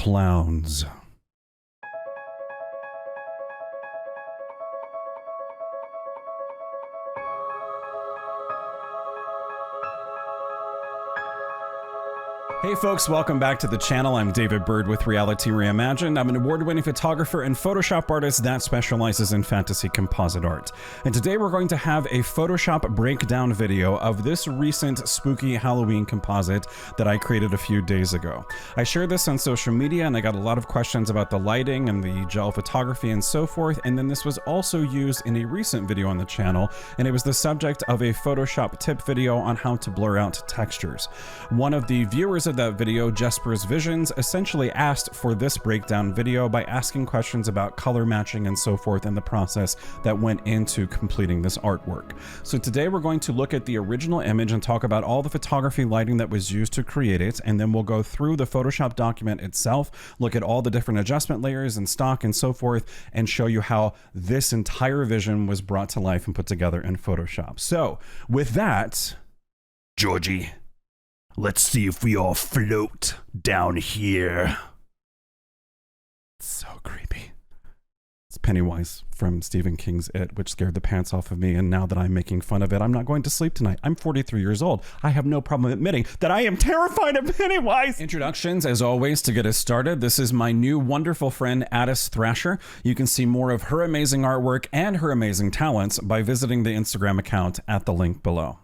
clowns. Hey folks, welcome back to the channel. I'm David Bird with Reimagined. I'm an award-winning photographer and Photoshop artist that specializes in fantasy composite art. And today we're going to have a Photoshop breakdown video of this recent spooky Halloween composite that I created a few days ago. I shared this on social media and I got a lot of questions about the lighting and the gel photography and so forth. And then this was also used in a recent video on the channel, and it was the subject of a Photoshop tip video on how to blur out textures. One of the viewers of that video, Jester's Visions, essentially asked for this breakdown video by asking questions about color matching and so forth in the process that went into completing this artwork. So today we're going to look at the original image and talk about all the photography lighting that was used to create it, and then we'll go through the Photoshop document itself, look at all the different adjustment layers and stock and so forth, and show you how this entire vision was brought to life and put together in Photoshop. So with that, Georgie, let's see if we all float down here. It's so creepy. It's Pennywise from Stephen King's It, which scared the pants off of me, and now that I'm making fun of it, I'm not going to sleep tonight. I'm 43 years old. I have no problem admitting that I am terrified of Pennywise. Introductions, as always, to get us started. This is my new wonderful friend, Addis Thrasher. You can see more of her amazing artwork and her amazing talents by visiting the Instagram account at the link below.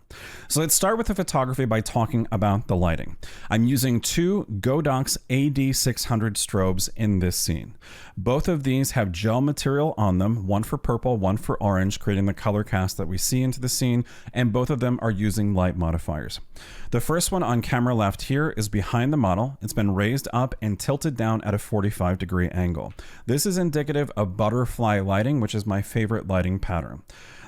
So let's start with the photography by talking about the lighting. I'm using two Godox AD600 strobes in this scene. Both of these have gel material on them, one for purple, one for orange, creating the color cast that we see into the scene, and both of them are using light modifiers. The first one on camera left here is behind the model. It's been raised up and tilted down at a 45-degree angle. This is indicative of butterfly lighting, which is my favorite lighting pattern.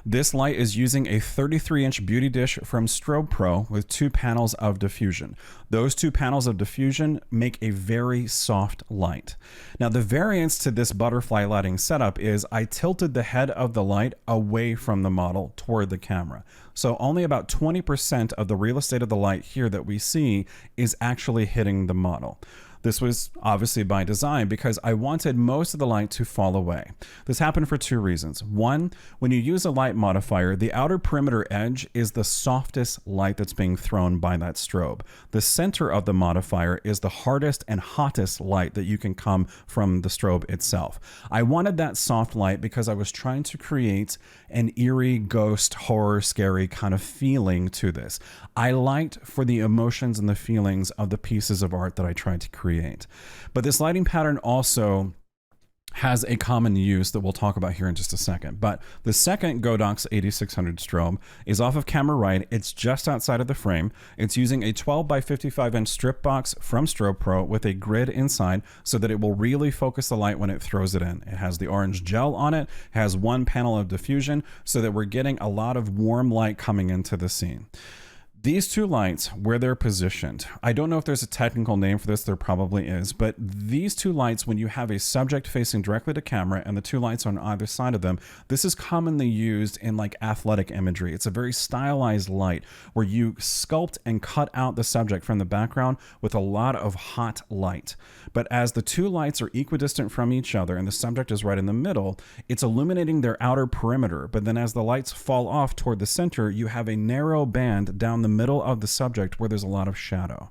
This light is using a 33-inch beauty dish from Strobe Pro with 2 panels of diffusion. Those 2 panels of diffusion make a very soft light. Now, the variance to this butterfly lighting setup is I tilted the head of the light away from the model toward the camera. So only about 20% of the real estate of the light here that we see is actually hitting the model. This was obviously by design because I wanted most of the light to fall away. This happened for 2 reasons. One, when you use a light modifier, the outer perimeter edge is the softest light that's being thrown by that strobe. The center of the modifier is the hardest and hottest light that you can come from the strobe itself. I wanted that soft light because I was trying to create an eerie, ghost, horror, scary kind of feeling to this. I liked for the emotions and the feelings of the pieces of art that I tried to create. But this lighting pattern also has a common use that we'll talk about here in just a second. But the second Godox 8600 strobe is off of camera right. It's just outside of the frame. It's using a 12 by 55 inch strip box from Strobe Pro with a grid inside so that it will really focus the light when it throws it in. It has the orange gel on it, has 1 panel of diffusion so that we're getting a lot of warm light coming into the scene. These 2 lights, where they're positioned, I don't know if there's a technical name for this, there probably is, but these 2 lights, when you have a subject facing directly to camera and the 2 lights on either side of them, this is commonly used in like athletic imagery. It's a very stylized light where you sculpt and cut out the subject from the background with a lot of hot light. But as the 2 lights are equidistant from each other and the subject is right in the middle, it's illuminating their outer perimeter. But then as the lights fall off toward the center, you have a narrow band down the middle of the subject where there's a lot of shadow.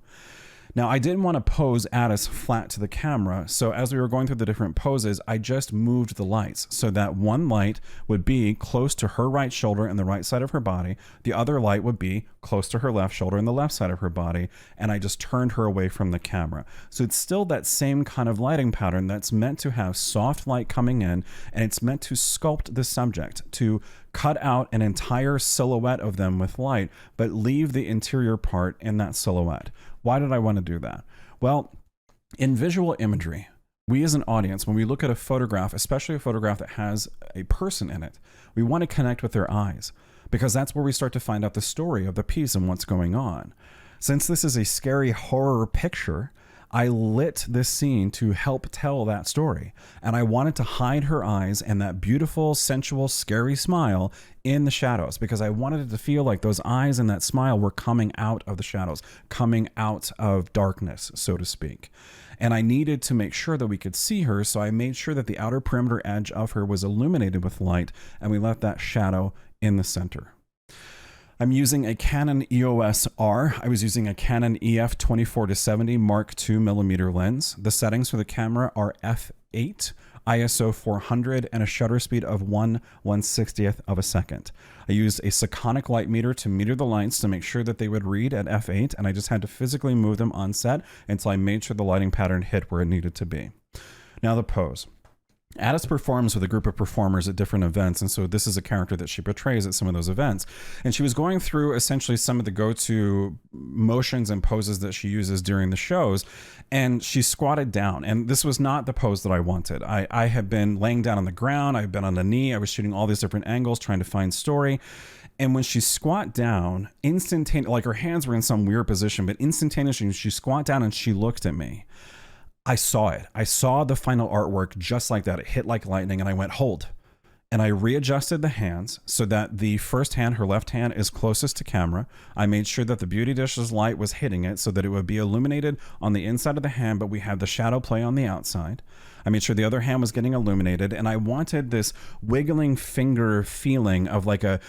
Now, I didn't want to pose Addis flat to the camera, so as we were going through the different poses, I just moved the lights so that one light would be close to her right shoulder and the right side of her body, the other light would be close to her left shoulder and the left side of her body, and I just turned her away from the camera. So it's still that same kind of lighting pattern that's meant to have soft light coming in, and it's meant to sculpt the subject, to cut out an entire silhouette of them with light, but leave the interior part in that silhouette. Why did I want to do that? Well, in visual imagery, we as an audience, when we look at a photograph, especially a photograph that has a person in it, we want to connect with their eyes because that's where we start to find out the story of the piece and what's going on. Since this is a scary horror picture, I lit this scene to help tell that story. And I wanted to hide her eyes and that beautiful, sensual, scary smile in the shadows, because I wanted it to feel like those eyes and that smile were coming out of the shadows, coming out of darkness, so to speak. And I needed to make sure that we could see her, so I made sure that the outer perimeter edge of her was illuminated with light, and we left that shadow in the center. I'm using a Canon EOS R. I was using a Canon EF 24-70 Mark II millimeter lens. The settings for the camera are f8, ISO 400, and a shutter speed of 1/160th of a second. I used a Sekonic light meter to meter the lights to make sure that they would read at f8, and I just had to physically move them on set until I made sure the lighting pattern hit where it needed to be. Now the pose. Addis performs with a group of performers at different events, and so this is a character that she portrays at some of those events. And she was going through essentially some of the go-to motions and poses that she uses during the shows, and she squatted down. And this was not the pose that I wanted. I had been laying down on the ground, I've been on a knee, I was shooting all these different angles, trying to find story. And when she squat down, instantaneously, like her hands were in some weird position, but instantaneously she squat down and she looked at me. I saw it. I saw the final artwork just like that. It hit like lightning, and I went, hold. And I readjusted the hands so that the first hand, her left hand, is closest to camera. I made sure that the beauty dish's light was hitting it so that it would be illuminated on the inside of the hand, but we had the shadow play on the outside. I made sure the other hand was getting illuminated, and I wanted this wiggling finger feeling of like a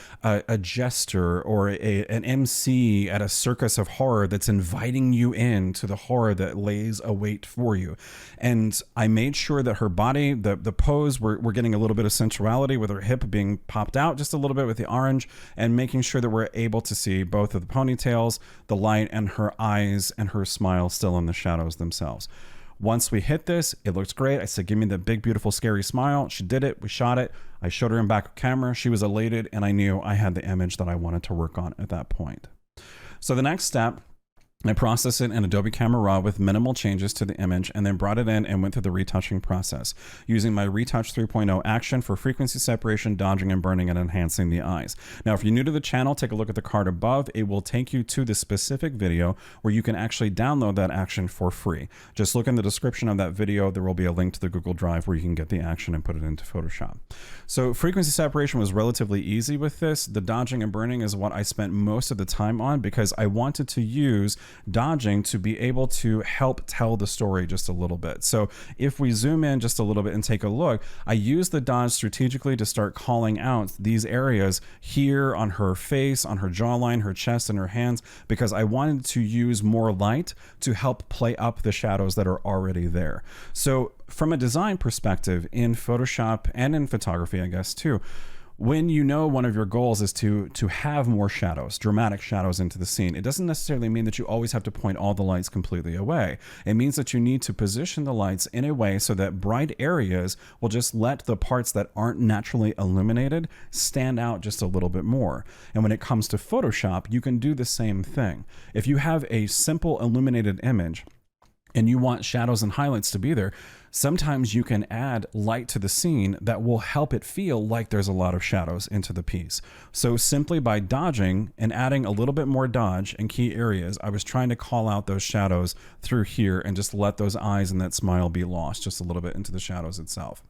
jester or an MC at a circus of horror that's inviting you in to the horror that lays await for you. And I made sure that her body, the pose, we're getting a little bit of sensuality with her hip being popped out just a little bit with the orange, and making sure that we're able to see both of the ponytails, the light, and her eyes and her smile still in the shadows themselves. Once we hit this, it looked great. I said, give me the big, beautiful, scary smile. She did it. We shot it. I showed her in back of camera. She was elated, and I knew I had the image that I wanted to work on at that point. So the next step, I processed it in Adobe Camera Raw with minimal changes to the image, and then brought it in and went through the retouching process, using my Retouch 3.0 action for frequency separation, dodging and burning, and enhancing the eyes. Now, if you're new to the channel, take a look at the card above. It will take you to the specific video where you can actually download that action for free. Just look in the description of that video. There will be a link to the Google Drive where you can get the action and put it into Photoshop. So frequency separation was relatively easy with this. The dodging and burning is what I spent most of the time on, because I wanted to use dodging to be able to help tell the story just a little bit. So if we zoom in just a little bit and take a look, I use the dodge strategically to start calling out these areas here on her face, on her jawline, her chest, and her hands, because I wanted to use more light to help play up the shadows that are already there. So from a design perspective in Photoshop and in photography, I guess too, when you know one of your goals is to have more shadows, dramatic shadows into the scene, it doesn't necessarily mean that you always have to point all the lights completely away. It means that you need to position the lights in a way so that bright areas will just let the parts that aren't naturally illuminated stand out just a little bit more. And when it comes to Photoshop, you can do the same thing. If you have a simple illuminated image and you want shadows and highlights to be there, sometimes you can add light to the scene that will help it feel like there's a lot of shadows into the piece. So simply by dodging and adding a little bit more dodge in key areas, I was trying to call out those shadows through here and just let those eyes and that smile be lost just a little bit into the shadows itself.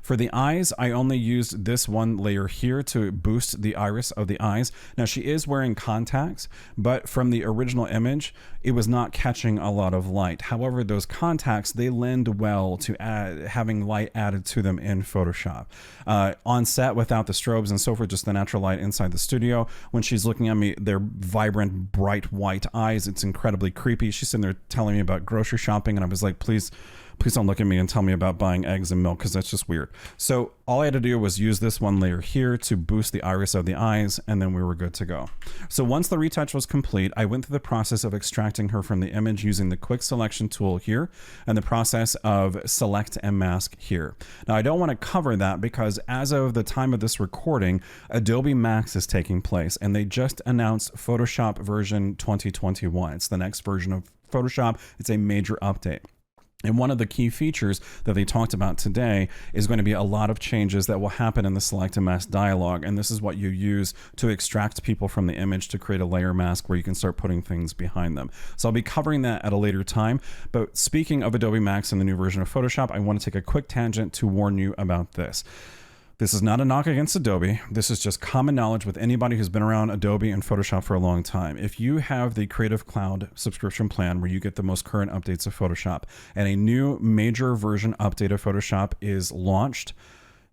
For the eyes, I only used this one layer here to boost the iris of the eyes. Now, she is wearing contacts, but from the original image, it was not catching a lot of light. However, those contacts, they lend well to having light added to them in Photoshop. On set, without the strobes and so forth, just the natural light inside the studio, when she's looking at me, they're vibrant, bright white eyes. It's incredibly creepy. She's sitting there telling me about grocery shopping, and I was like, please don't look at me and tell me about buying eggs and milk, because that's just weird. So all I had to do was use this one layer here to boost the iris of the eyes, and then we were good to go. So once the retouch was complete, I went through the process of extracting her from the image using the quick selection tool here and the process of select and mask here. Now, I don't want to cover that because as of the time of this recording, Adobe Max is taking place, and they just announced Photoshop version 2021. It's the next version of Photoshop. It's a major update. And one of the key features that they talked about today is going to be a lot of changes that will happen in the select and mask dialog. And this is what you use to extract people from the image to create a layer mask where you can start putting things behind them. So I'll be covering that at a later time. But speaking of Adobe Max and the new version of Photoshop, I want to take a quick tangent to warn you about this. This is not a knock against Adobe. This is just common knowledge with anybody who's been around Adobe and Photoshop for a long time. If you have the Creative Cloud subscription plan where you get the most current updates of Photoshop and a new major version update of Photoshop is launched,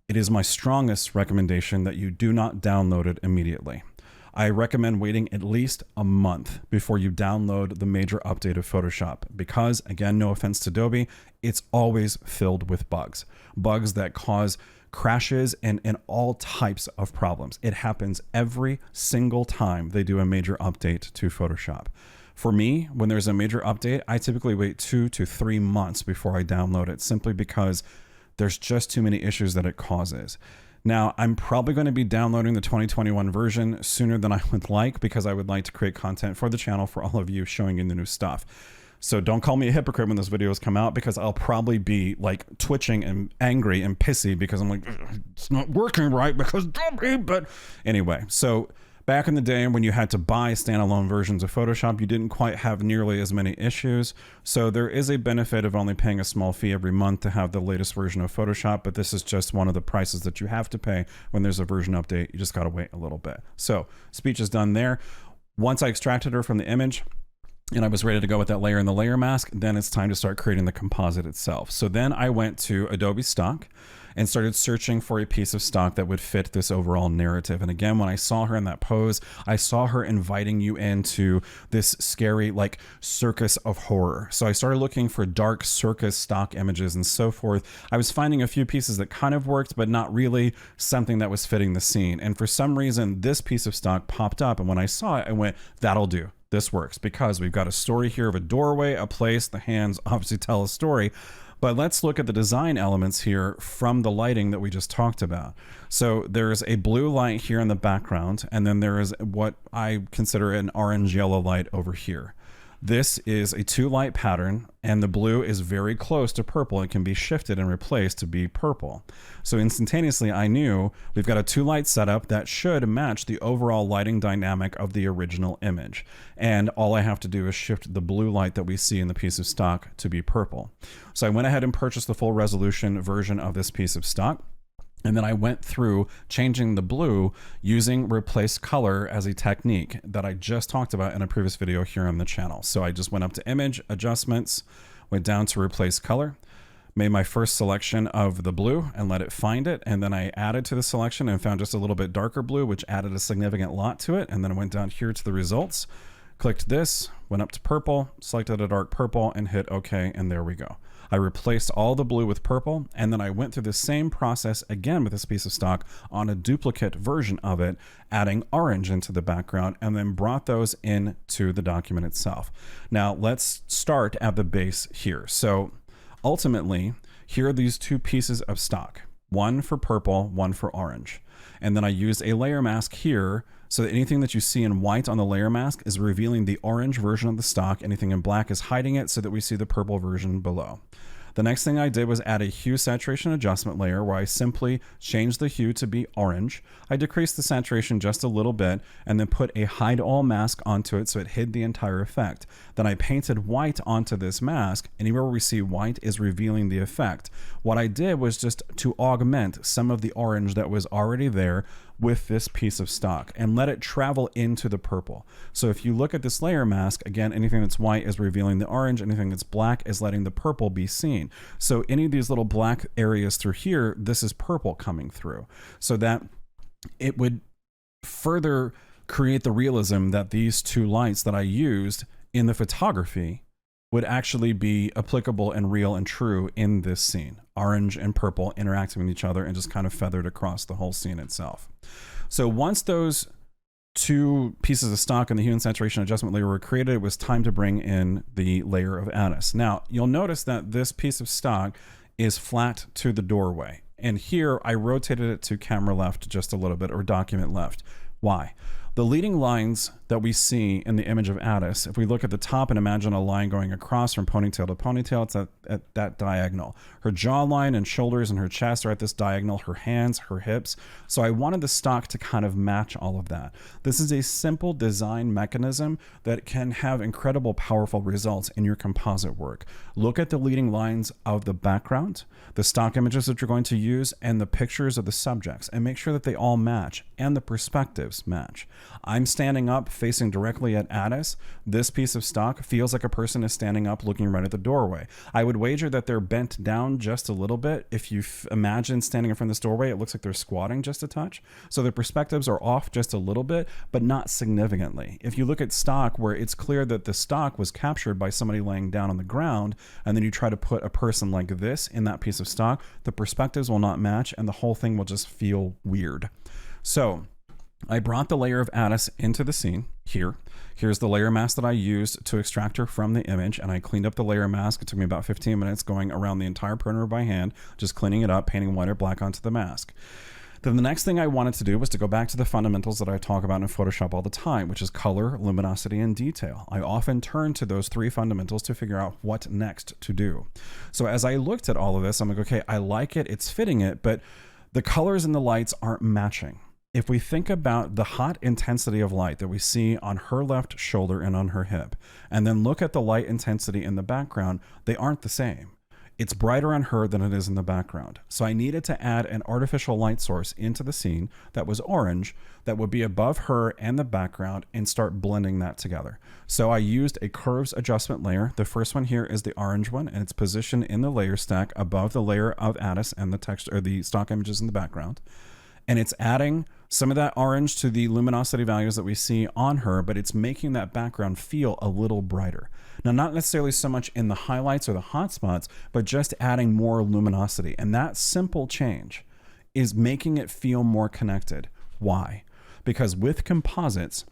it is my strongest recommendation that you do not download it immediately. I recommend waiting at least a month before you download the major update of Photoshop because, again, no offense to Adobe, it's always filled with bugs. Bugs that cause crashes and all types of problems. It happens every single time they do a major update to Photoshop. For me, when there's a major update, I typically wait 2 to 3 months before I download it simply because there's just too many issues that it causes. Now, I'm probably going to be downloading the 2021 version sooner than I would like because I would like to create content for the channel for all of you showing you the new stuff. So don't call me a hypocrite when those videos come out because I'll probably be like twitching and angry and pissy because I'm like, it's not working right because Adobe. But anyway, so back in the day when you had to buy standalone versions of Photoshop, you didn't quite have nearly as many issues. So there is a benefit of only paying a small fee every month to have the latest version of Photoshop, but this is just one of the prices that you have to pay when there's a version update. You just got to wait a little bit. So speech is done there. Once I extracted her from the image, and I was ready to go with that layer and the layer mask, then it's time to start creating the composite itself. So then I went to Adobe Stock and started searching for a piece of stock that would fit this overall narrative. And again, when I saw her in that pose, I saw her inviting you into this scary like circus of horror. So I started looking for dark circus stock images and so forth. I was finding a few pieces that kind of worked, but not really something that was fitting the scene. And for some reason, this piece of stock popped up. And when I saw it, I went, that'll do. This works because we've got a story here of a doorway, a place, the hands obviously tell a story. But let's look at the design elements here from the lighting that we just talked about. So there's a blue light here in the background, and then there is what I consider an orange yellow light over here. This is a 2-light pattern, and the blue is very close to purple. It can be shifted and replaced to be purple. So instantaneously, I knew we've got a 2-light setup that should match the overall lighting dynamic of the original image. And all I have to do is shift the blue light that we see in the piece of stock to be purple. So I went ahead and purchased the full resolution version of this piece of stock. And then I went through changing the blue using replace color as a technique that I just talked about in a previous video here on the channel. So I just went up to image adjustments, went down to replace color, made my first selection of the blue and let it find it. And then I added to the selection and found just a little bit darker blue, which added a significant lot to it. And then I went down here to the results, clicked this, went up to purple, selected a dark purple and hit OK. And there we go. I replaced all the blue with purple, and then I went through the same process again with this piece of stock on a duplicate version of it, adding orange into the background, and then brought those into the document itself. Now let's start at the base here. So ultimately, here are these two pieces of stock, one for purple, one for orange. And then I used a layer mask here so that anything that you see in white on the layer mask is revealing the orange version of the stock. Anything in black is hiding it so that we see the purple version below. The next thing I did was add a hue saturation adjustment layer where I simply changed the hue to be orange. I decreased the saturation just a little bit and then put a hide all mask onto it so it hid the entire effect. Then I painted white onto this mask. Anywhere where we see white is revealing the effect. What I did was just to augment some of the orange that was already there with this piece of stock and let it travel into the purple. So if you look at this layer mask, again, anything that's white is revealing the orange, anything that's black is letting the purple be seen. So any of these little black areas through here, this is purple coming through. So that it would further create the realism that these two lights that I used in the photography would actually be applicable and real and true in this scene. Orange and purple interacting with each other and just kind of feathered across the whole scene itself. So once those two pieces of stock and the hue and saturation adjustment layer were created, it was time to bring in the layer of Addis. Now, you'll notice that this piece of stock is flat to the doorway. And here I rotated it to camera left just a little bit, or document left. Why? The leading lines that we see in the image of Addis, if we look at the top and imagine a line going across from ponytail to ponytail, it's at that diagonal. Her jawline and shoulders and her chest are at this diagonal, her hands, her hips. So I wanted the stock to kind of match all of that. This is a simple design mechanism that can have incredible, powerful results in your composite work. Look at the leading lines of the background, the stock images that you're going to use, and the pictures of the subjects, and make sure that they all match and the perspectives match. I'm standing up facing directly at Addis. This piece of stock feels like a person is standing up looking right at the doorway. I would wager that they're bent down just a little bit. If you imagine standing in front of this doorway, it looks like they're squatting just a touch. So the perspectives are off just a little bit, but not significantly. If you look at stock where it's clear that the stock was captured by somebody laying down on the ground, and then you try to put a person like this in that piece of stock, the perspectives will not match and the whole thing will just feel weird. So I brought the layer of Addis into the scene here. Here's the layer mask that I used to extract her from the image, and I cleaned up the layer mask. It took me about 15 minutes going around the entire perimeter by hand, just cleaning it up, painting white or black onto the mask. Then the next thing I wanted to do was to go back to the fundamentals that I talk about in Photoshop all the time, which is color, luminosity, and detail. I often turn to those three fundamentals to figure out what next to do. So as I looked at all of this, I'm like, okay, I like it, it's fitting it, but the colors and the lights aren't matching. If we think about the hot intensity of light that we see on her left shoulder and on her hip, and then look at the light intensity in the background, they aren't the same. It's brighter on her than it is in the background. So I needed to add an artificial light source into the scene that was orange, that would be above her and the background, and start blending that together. So I used a curves adjustment layer. The first one here is the orange one, and it's positioned in the layer stack above the layer of Addis and the text or the stock images in the background. And it's adding some of that orange to the luminosity values that we see on her, but it's making that background feel a little brighter. Now, not necessarily so much in the highlights or the hot spots, but just adding more luminosity. And that simple change is making it feel more connected. Why? Because with composites,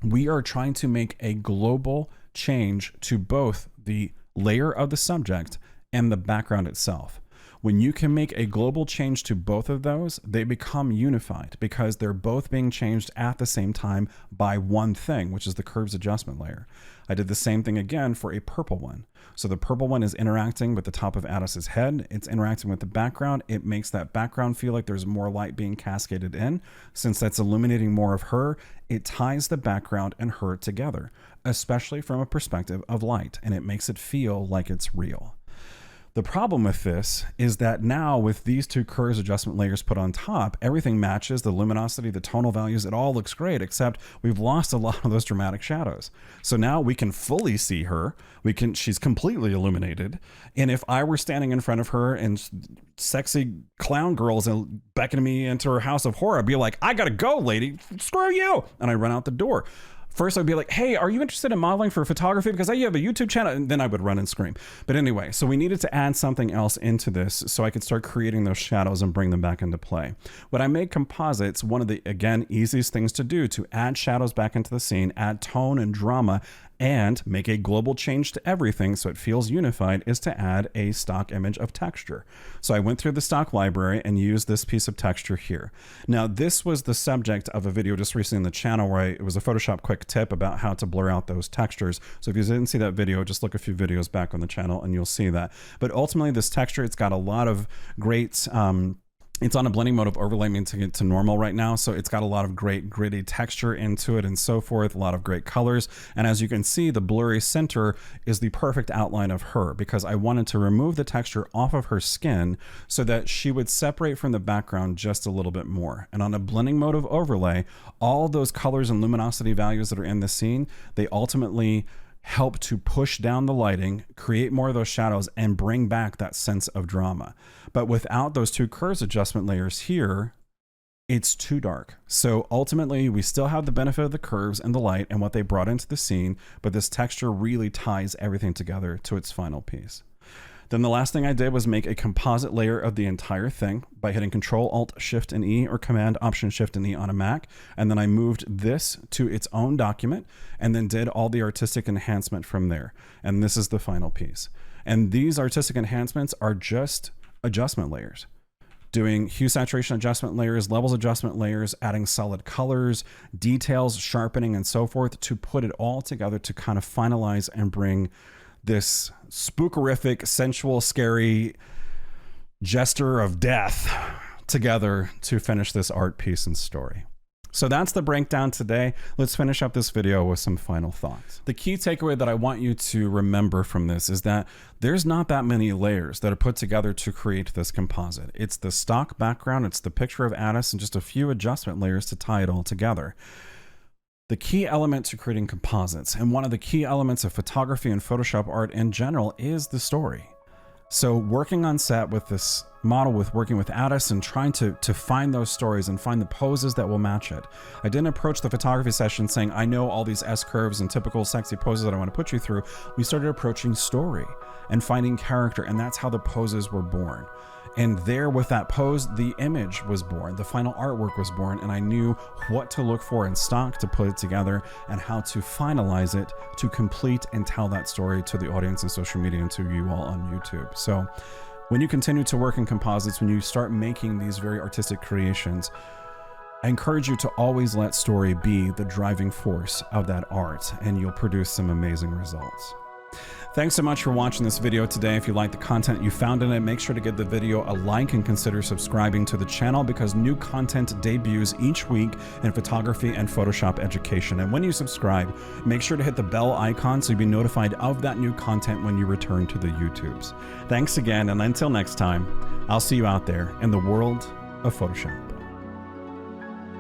we are trying to make a global change to both the layer of the subject and the background itself. When you can make a global change to both of those, they become unified because they're both being changed at the same time by one thing, which is the curves adjustment layer. I did the same thing again for a purple one. So the purple one is interacting with the top of Addis's head. It's interacting with the background. It makes that background feel like there's more light being cascaded in. Since that's illuminating more of her, it ties the background and her together, especially from a perspective of light, and it makes it feel like it's real. The problem with this is that now with these two curves adjustment layers put on top, everything matches, the luminosity, the tonal values, it all looks great, except we've lost a lot of those dramatic shadows. So now we can fully see her. She's completely illuminated. And if I were standing in front of her and sexy clown girls and beckoning me into her house of horror, I'd be like, I gotta go, lady, screw you. And I run out the door. First, I'd be like, hey, are you interested in modeling for photography? Because I have a YouTube channel. And then I would run and scream. But anyway, so we needed to add something else into this so I could start creating those shadows and bring them back into play. When I made composites, one of the, again, easiest things to do to add shadows back into the scene, add tone and drama, and make a global change to everything so it feels unified is to add a stock image of texture. So I went through the stock library and used this piece of texture here. Now, this was the subject of a video just recently in the channel where it was a Photoshop quick tip about how to blur out those textures. So if you didn't see that video, just look a few videos back on the channel and you'll see that. But ultimately, this texture, it's got a lot of great it's on a blending mode of overlay to normal right now. So it's got a lot of great gritty texture into it and so forth, a lot of great colors. And as you can see, the blurry center is the perfect outline of her because I wanted to remove the texture off of her skin so that she would separate from the background just a little bit more. And on a blending mode of overlay, all those colors and luminosity values that are in the scene, they ultimately help to push down the lighting, create more of those shadows, and bring back that sense of drama. But without those two curves adjustment layers here, it's too dark. So ultimately, we still have the benefit of the curves and the light and what they brought into the scene, but this texture really ties everything together to its final piece. Then the last thing I did was make a composite layer of the entire thing by hitting Control Alt Shift and E or Command Option Shift and E on a Mac. And then I moved this to its own document and then did all the artistic enhancement from there. And this is the final piece. And these artistic enhancements are just adjustment layers. doing hue saturation adjustment layers, levels adjustment layers, adding solid colors, details, sharpening, and so forth to put it all together to kind of finalize and bring this spookerific, sensual, scary Jester of death together to finish this art piece and story. So that's the breakdown today. Let's finish up this video with some final thoughts. The key takeaway that I want you to remember from this is that there's not that many layers that are put together to create this composite. It's the stock background, it's the picture of Addis, and just a few adjustment layers to tie it all together. The key element to creating composites, and one of the key elements of photography and Photoshop art in general, is the story. So working on set with this model, working with Addis and trying to find those stories and find the poses that will match it. I didn't approach the photography session saying, I know all these S-curves and typical sexy poses that I want to put you through. We started approaching story and finding character, and that's how the poses were born. And there with that pose, the image was born, the final artwork was born, and I knew what to look for in stock to put it together and how to finalize it to complete and tell that story to the audience on social media and to you all on YouTube. So when you continue to work in composites, when you start making these very artistic creations, I encourage you to always let story be the driving force of that art, and you'll produce some amazing results. Thanks so much for watching this video today. If you like the content you found in it, make sure to give the video a like and consider subscribing to the channel, because new content debuts each week in photography and Photoshop education. And when you subscribe, make sure to hit the bell icon so you'll be notified of that new content when you return to the YouTubes. Thanks again, and until next time, I'll see you out there in the world of Photoshop.